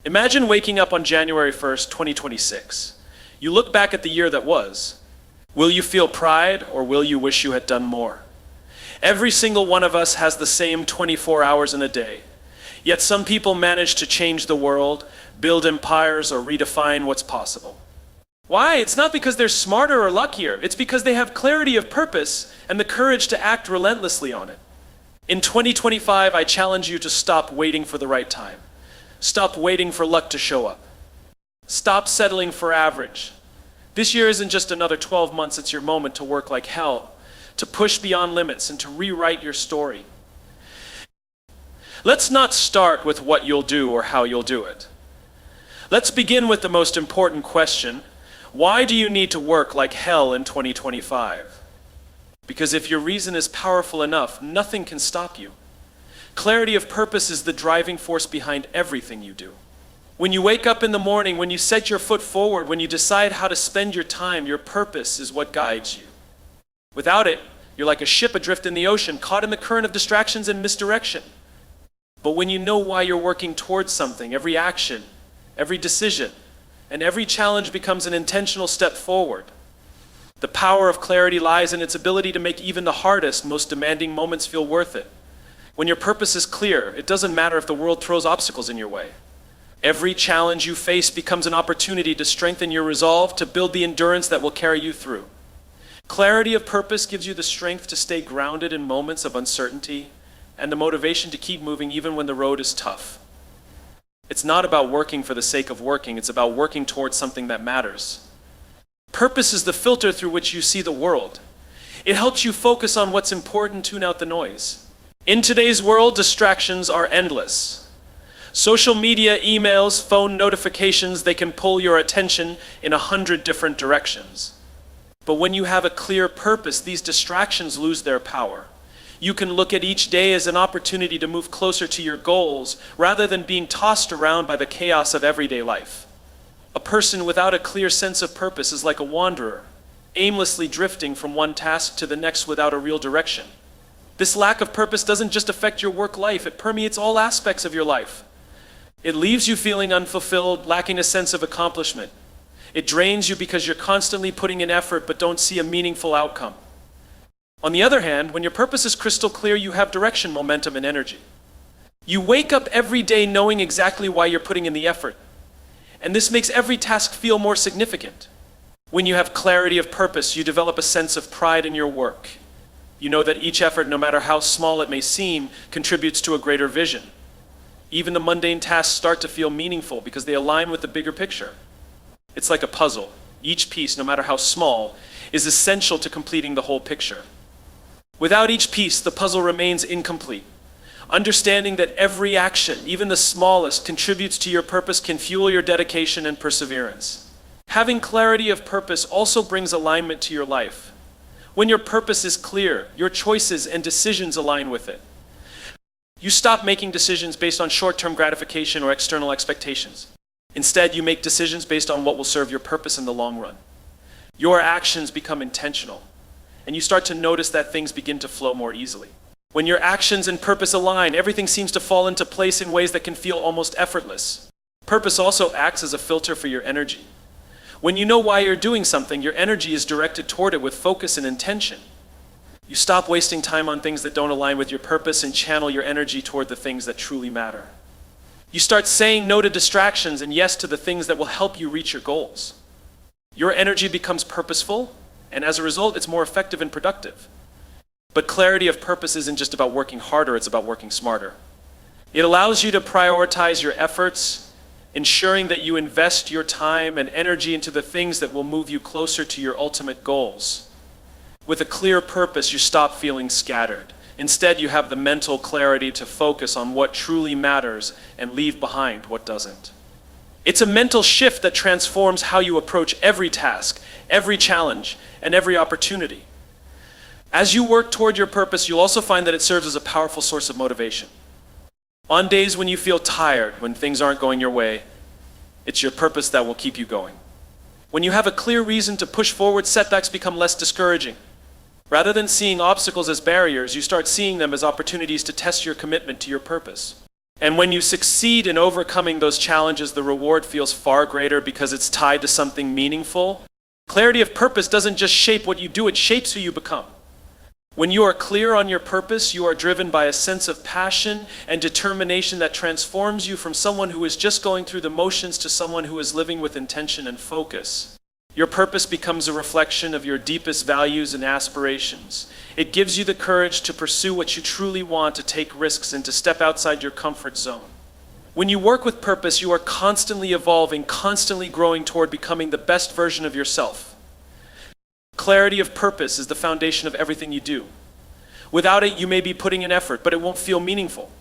Imagine waking up on January 1st, 2026. You look back at the year that was. Will you feel pride, or will you wish you had done more? Every single one of us has the same 24 hours in a day. Yet some people manage to change the world, build empires, or redefine what's possible. Why? It's not because they're smarter or luckier. It's because they have clarity of purpose and the courage to act relentlessly on it. In 2025, I challenge you to stop waiting for the right time. Stop waiting for luck to show up. Stop settling for average. This year isn't just another 12 months, it's your moment to work like hell, to push beyond limits and to rewrite your story. Let's not start with what you'll do or how you'll do it. Let's begin with the most important question. Why do you need to work like hell in 2025? Because if your reason is powerful enough, nothing can stop you. Clarity of purpose is the driving force behind everything you do. When you wake up in the morning, when you set your foot forward, when you decide how to spend your time, your purpose is what guides you. Without it, you're like a ship adrift in the ocean, caught in the current of distractions and misdirection. But when you know why you're working towards something, every action, every decision, and every challenge becomes an intentional step forward. The power of clarity lies in its ability to make even the hardest, most demanding moments feel worth it. When your purpose is clear, it doesn't matter if the world throws obstacles in your way. Every challenge you face becomes an opportunity to strengthen your resolve, to build the endurance that will carry you through. Clarity of purpose gives you the strength to stay grounded in moments of uncertainty and the motivation to keep moving even when the road is tough. It's not about working for the sake of working, it's about working towards something that matters. Purpose is the filter through which you see the world. It helps you focus on what's important, tune out the noise. In today's world, distractions are endless. Social media, emails, phone notifications, they can pull your attention in 100 different directions. But when you have a clear purpose, these distractions lose their power. You can look at each day as an opportunity to move closer to your goals rather than being tossed around by the chaos of everyday life. A person without a clear sense of purpose is like a wanderer, aimlessly drifting from one task to the next without a real direction. This lack of purpose doesn't just affect your work life, it permeates all aspects of your life. It leaves you feeling unfulfilled, lacking a sense of accomplishment. It drains you because you're constantly putting in effort but don't see a meaningful outcome. On the other hand, when your purpose is crystal clear, you have direction, momentum, and energy. You wake up every day knowing exactly why you're putting in the effort. And this makes every task feel more significant. When you have clarity of purpose, you develop a sense of pride in your work. You know that each effort, no matter how small it may seem, contributes to a greater vision. Even the mundane tasks start to feel meaningful because they align with the bigger picture. It's like a puzzle. Each piece, no matter how small, is essential to completing the whole picture. Without each piece, the puzzle remains incomplete. Understanding that every action, even the smallest, contributes to your purpose can fuel your dedication and perseverance. Having clarity of purpose also brings alignment to your life. When your purpose is clear, your choices and decisions align with it. You stop making decisions based on short-term gratification or external expectations. Instead, you make decisions based on what will serve your purpose in the long run. Your actions become intentional, and you start to notice that things begin to flow more easily. When your actions and purpose align, everything seems to fall into place in ways that can feel almost effortless. Purpose also acts as a filter for your energy. When you know why you're doing something, your energy is directed toward it with focus and intention. You stop wasting time on things that don't align with your purpose and channel your energy toward the things that truly matter. You start saying no to distractions and yes to the things that will help you reach your goals. Your energy becomes purposeful, and as a result, it's more effective and productive. But clarity of purpose isn't just about working harder, it's about working smarter. It allows you to prioritize your efforts, ensuring that you invest your time and energy into the things that will move you closer to your ultimate goals. With a clear purpose, you stop feeling scattered. Instead, you have the mental clarity to focus on what truly matters and leave behind what doesn't. It's a mental shift that transforms how you approach every task, every challenge, and every opportunity. As you work toward your purpose, you'll also find that it serves as a powerful source of motivation. On days when you feel tired, when things aren't going your way, it's your purpose that will keep you going. When you have a clear reason to push forward, setbacks become less discouraging. Rather than seeing obstacles as barriers, you start seeing them as opportunities to test your commitment to your purpose. And when you succeed in overcoming those challenges, the reward feels far greater because it's tied to something meaningful. Clarity of purpose doesn't just shape what you do, it shapes who you become. When you are clear on your purpose, you are driven by a sense of passion and determination that transforms you from someone who is just going through the motions to someone who is living with intention and focus. Your purpose becomes a reflection of your deepest values and aspirations. It gives you the courage to pursue what you truly want, to take risks, and to step outside your comfort zone. When you work with purpose, you are constantly evolving, constantly growing toward becoming the best version of yourself. Clarity of purpose is the foundation of everything you do. Without it, you may be putting in effort, but it won't feel meaningful.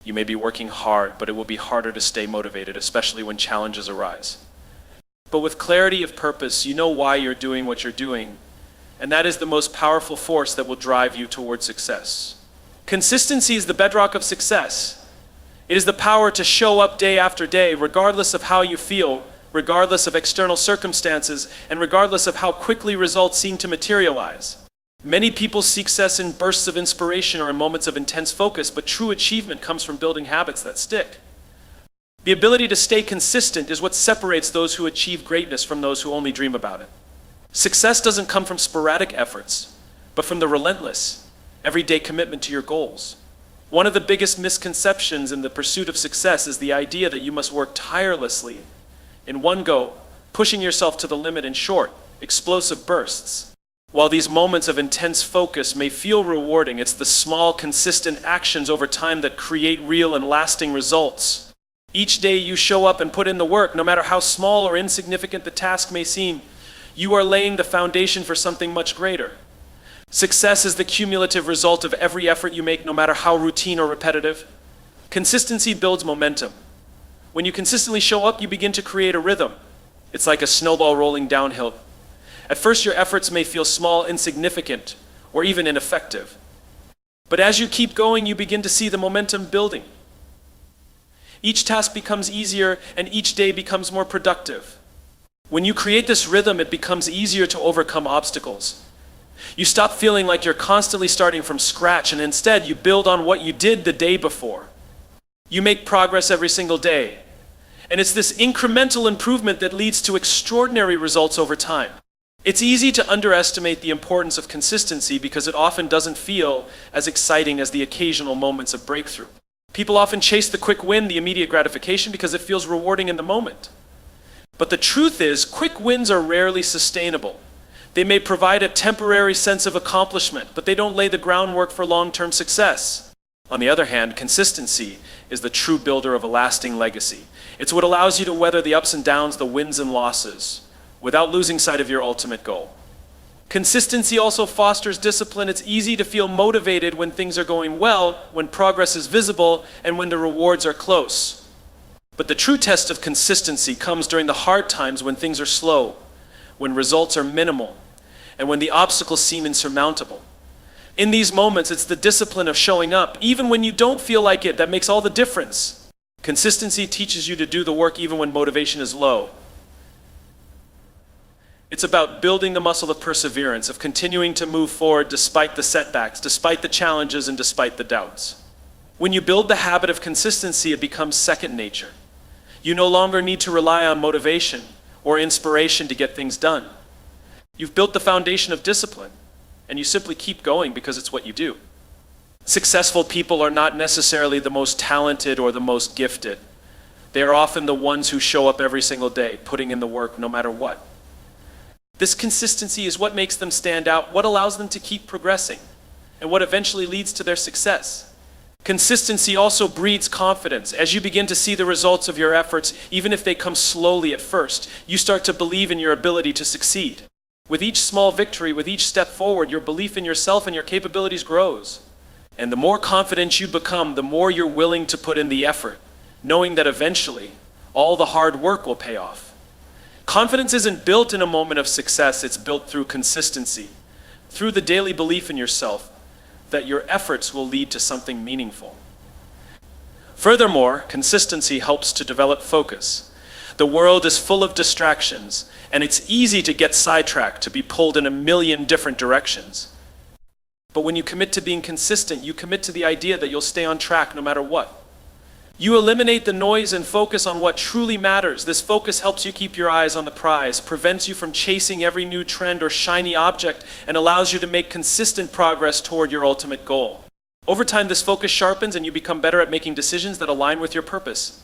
You may be working hard, but it will be harder to stay motivated, especially when challenges arise. But with clarity of purpose, you know why you're doing what you're doing, and that is the most powerful force that will drive you toward success. Consistency is the bedrock of success. It is the power to show up day after day, regardless of how you feel, regardless of external circumstances, and regardless of how quickly results seem to materialize. Many people seek success in bursts of inspiration or in moments of intense focus, but true achievement comes from building habits that stick. The ability to stay consistent is what separates those who achieve greatness from those who only dream about it. Success doesn't come from sporadic efforts, but from the relentless, everyday commitment to your goals. One of the biggest misconceptions in the pursuit of success is the idea that you must work tirelessly, in one go, pushing yourself to the limit in short, explosive bursts. While these moments of intense focus may feel rewarding, it's the small, consistent actions over time that create real and lasting results. Each day you show up and put in the work, no matter how small or insignificant the task may seem, you are laying the foundation for something much greater. Success is the cumulative result of every effort you make, no matter how routine or repetitive. Consistency builds momentum. When you consistently show up, you begin to create a rhythm. It's like a snowball rolling downhill. At first, your efforts may feel small, insignificant, or even ineffective. But as you keep going, you begin to see the momentum building. Each task becomes easier, and each day becomes more productive. When you create this rhythm, it becomes easier to overcome obstacles. You stop feeling like you're constantly starting from scratch, and instead you build on what you did the day before. You make progress every single day. And it's this incremental improvement that leads to extraordinary results over time. It's easy to underestimate the importance of consistency because it often doesn't feel as exciting as the occasional moments of breakthrough. People often chase the quick win, the immediate gratification, because it feels rewarding in the moment. But the truth is, quick wins are rarely sustainable. They may provide a temporary sense of accomplishment, but they don't lay the groundwork for long-term success. On the other hand, consistency is the true builder of a lasting legacy. It's what allows you to weather the ups and downs, the wins and losses, without losing sight of your ultimate goal. Consistency also fosters discipline. It's easy to feel motivated when things are going well, when progress is visible, and when the rewards are close. But the true test of consistency comes during the hard times when things are slow, when results are minimal, and when the obstacles seem insurmountable. In these moments, it's the discipline of showing up, even when you don't feel like it, that makes all the difference. Consistency teaches you to do the work even when motivation is low. It's about building the muscle of perseverance, of continuing to move forward despite the setbacks, despite the challenges, and despite the doubts. When you build the habit of consistency, it becomes second nature. You no longer need to rely on motivation or inspiration to get things done. You've built the foundation of discipline, and you simply keep going because it's what you do. Successful people are not necessarily the most talented or the most gifted. They are often the ones who show up every single day, putting in the work no matter what. This consistency is what makes them stand out, what allows them to keep progressing, and what eventually leads to their success. Consistency also breeds confidence. As you begin to see the results of your efforts, even if they come slowly at first, you start to believe in your ability to succeed. With each small victory, with each step forward, your belief in yourself and your capabilities grows. And the more confident you become, the more you're willing to put in the effort, knowing that eventually all the hard work will pay off. Confidence isn't built in a moment of success, it's built through consistency, through the daily belief in yourself that your efforts will lead to something meaningful. Furthermore, consistency helps to develop focus. The world is full of distractions, and it's easy to get sidetracked, to be pulled in a million different directions. But when you commit to being consistent, you commit to the idea that you'll stay on track no matter what. You eliminate the noise and focus on what truly matters. This focus helps you keep your eyes on the prize, prevents you from chasing every new trend or shiny object, and allows you to make consistent progress toward your ultimate goal. Over time, this focus sharpens and you become better at making decisions that align with your purpose.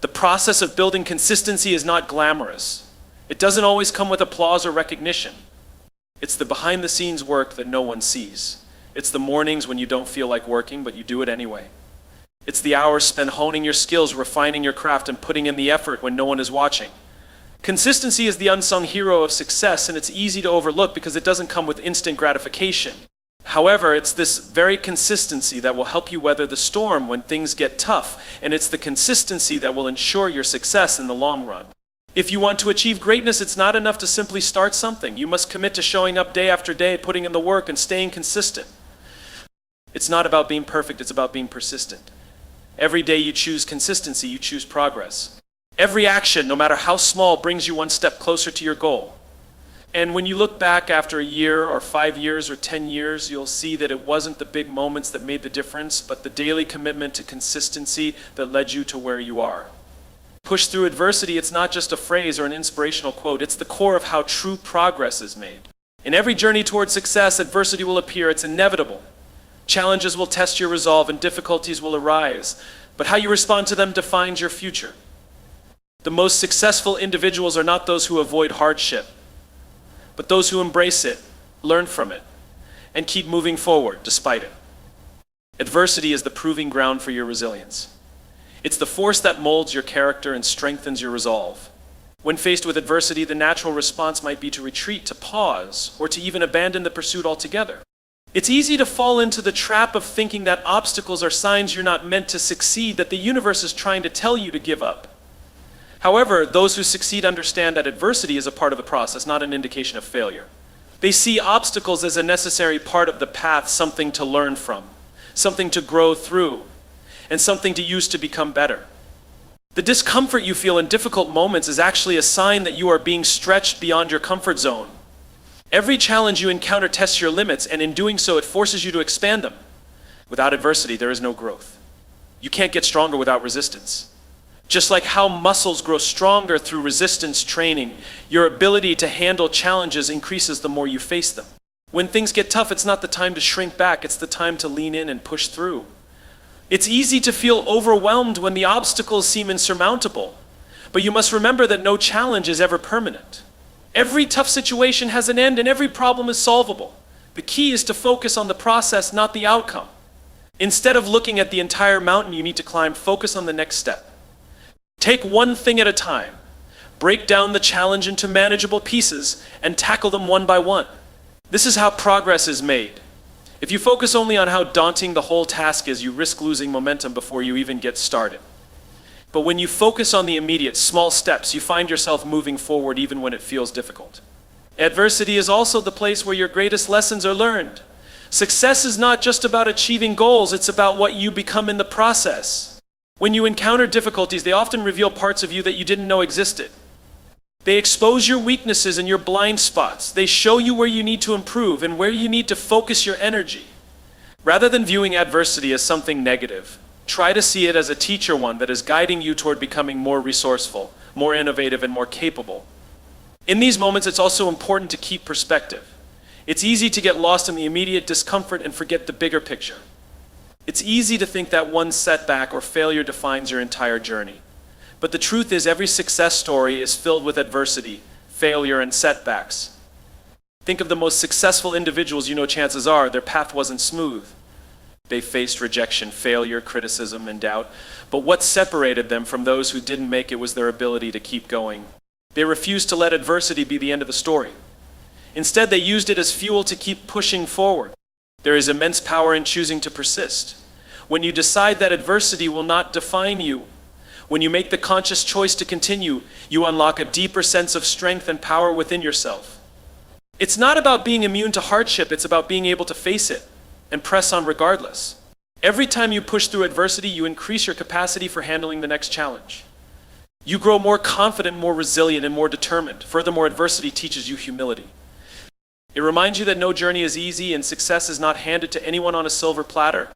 The process of building consistency is not glamorous. It doesn't always come with applause or recognition. It's the behind-the-scenes work that no one sees. It's the mornings when you don't feel like working, but you do it anyway. It's the hours spent honing your skills, refining your craft, and putting in the effort when no one is watching. Consistency is the unsung hero of success, and it's easy to overlook because it doesn't come with instant gratification. However, it's this very consistency that will help you weather the storm when things get tough, and it's the consistency that will ensure your success in the long run. If you want to achieve greatness, it's not enough to simply start something. You must commit to showing up day after day, putting in the work, and staying consistent. It's not about being perfect, it's about being persistent. Every day you choose consistency, you choose progress. Every action, no matter how small, brings you one step closer to your goal. And when you look back after a year or 5 years or 10 years, you'll see that it wasn't the big moments that made the difference, but the daily commitment to consistency that led you to where you are. Push through adversity, it's not just a phrase or an inspirational quote, it's the core of how true progress is made. In every journey toward success, adversity will appear, it's inevitable. Challenges will test your resolve and difficulties will arise, but how you respond to them defines your future. The most successful individuals are not those who avoid hardship, but those who embrace it, learn from it, and keep moving forward despite it. Adversity is the proving ground for your resilience. It's the force that molds your character and strengthens your resolve. When faced with adversity, the natural response might be to retreat, to pause, or to even abandon the pursuit altogether. It's easy to fall into the trap of thinking that obstacles are signs you're not meant to succeed, that the universe is trying to tell you to give up. However, those who succeed understand that adversity is a part of the process, not an indication of failure. They see obstacles as a necessary part of the path, something to learn from, something to grow through, and something to use to become better. The discomfort you feel in difficult moments is actually a sign that you are being stretched beyond your comfort zone. Every challenge you encounter tests your limits, and in doing so, it forces you to expand them. Without adversity, there is no growth. You can't get stronger without resistance. Just like how muscles grow stronger through resistance training, your ability to handle challenges increases the more you face them. When things get tough, it's not the time to shrink back, it's the time to lean in and push through. It's easy to feel overwhelmed when the obstacles seem insurmountable, but you must remember that no challenge is ever permanent. Every tough situation has an end and every problem is solvable. The key is to focus on the process, not the outcome. Instead of looking at the entire mountain you need to climb, focus on the next step. Take one thing at a time. Break down the challenge into manageable pieces and tackle them one by one. This is how progress is made. If you focus only on how daunting the whole task is, you risk losing momentum before you even get started. But when you focus on the immediate, small steps, you find yourself moving forward even when it feels difficult. Adversity is also the place where your greatest lessons are learned. Success is not just about achieving goals, it's about what you become in the process. When you encounter difficulties, they often reveal parts of you that you didn't know existed. They expose your weaknesses and your blind spots. They show you where you need to improve and where you need to focus your energy. Rather than viewing adversity as something negative, try to see it as a teacher, one that is guiding you toward becoming more resourceful, more innovative, and more capable. In these moments, it's also important to keep perspective. It's easy to get lost in the immediate discomfort and forget the bigger picture. It's easy to think that one setback or failure defines your entire journey. But the truth is, every success story is filled with adversity, failure, and setbacks. Think of the most successful individuals you know. Chances are their path wasn't smooth. They faced rejection, failure, criticism, and doubt. But what separated them from those who didn't make it was their ability to keep going. They refused to let adversity be the end of the story. Instead, they used it as fuel to keep pushing forward. There is immense power in choosing to persist. When you decide that adversity will not define you, when you make the conscious choice to continue, you unlock a deeper sense of strength and power within yourself. It's not about being immune to hardship, it's about being able to face it and press on regardless. Every time you push through adversity, you increase your capacity for handling the next challenge. You grow more confident, more resilient, and more determined. Furthermore, adversity teaches you humility. It reminds you that no journey is easy and success is not handed to anyone on a silver platter.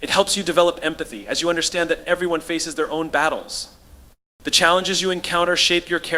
It helps you develop empathy as you understand that everyone faces their own battles. The challenges you encounter shape your character